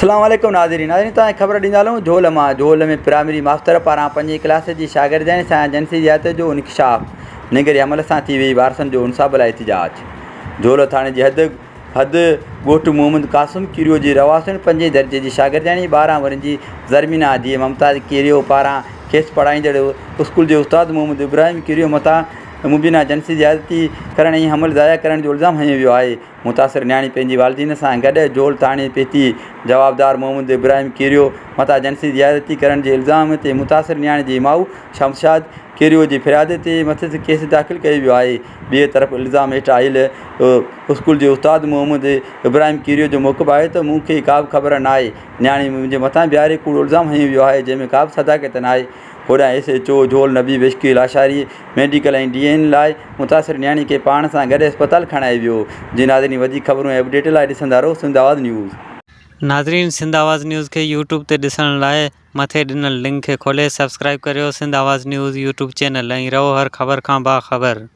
अस्सलाम वालेकुम नाज़रीन तव्हांखे ख़बर ॾींदा हलूं झोल में प्राइमरी मास्तर पारां 5वीं क्लास जी शागिर्दनि सां जिनसी ज़ियादत जो इंकशाफ निगरी अमल सां थी वई। वारसनि जो इंसाफ़ लाइ एहतिजाज। झोल थाणे जी हद ॻोठु मोहम्मद क़ासिम कीरियो जी रवासुनि 5हीं दर्जे जी शागिर्दणी 12 वरनि जी ज़रमीना धीअ मुमताज़ कीरियो पारां खेसि पढ़ाईंदड़ स्कूल जे उस्ताद मोहम्मद इब्राहिम कीरियो मथां मुबीना जिनसी ज़्यादती करण ऐं हमल ज़ाया करण जो इल्ज़ाम हयो वियो आहे। मुतासिर न्याणी पंहिंजी वालिदीन सां गॾु झोल थाणे पहुती। जवाबदार मोहम्मद इब्राहिम कीरियो मथां जिनसी ज़्यादती करण जे इल्ज़ाम ते मुतासिर न्याणी जी माउ शमशाद कीरियो जी फ़रियाद ते मथे केस दाख़िल कयो वियो आहे। ॿिए तरफ़ इल्ज़ाम हेठि आयल स्कूल जे उस्ताद मोहम्मद इब्राहिम कीरियो जो मौक़िफ़ आहे त मूंखे का बि ख़बर न आहे। न्याणी मुंहिंजे मथां बीहारे कूड़ो इल्ज़ाम हयो वियो आहे जंहिंमें का बि सदाकत न आहे। होॾां SHO झोल नबी बेशकील आशारी मेडिकल ऐं DN लाइ मुतासिर न्याणी खे पाण सां गॾु अस्पताल खणाए वियो। जी नाज़रीन वधीक ख़बरूं ऐं अपडेट लाइ ॾिसंदा रहो सिंध आवाज़ न्यूज़। नाज़रीन सिंध आवाज़ न्यूज़ खे YouTube ते ॾिसण लाइ मथे ॾिनल लिंक खे खोले सब्सक्राइब करियो सिंध आवाज़ न्यूज़ YouTube चैनल ऐं रहो हर ख़बर खां बाख़बर।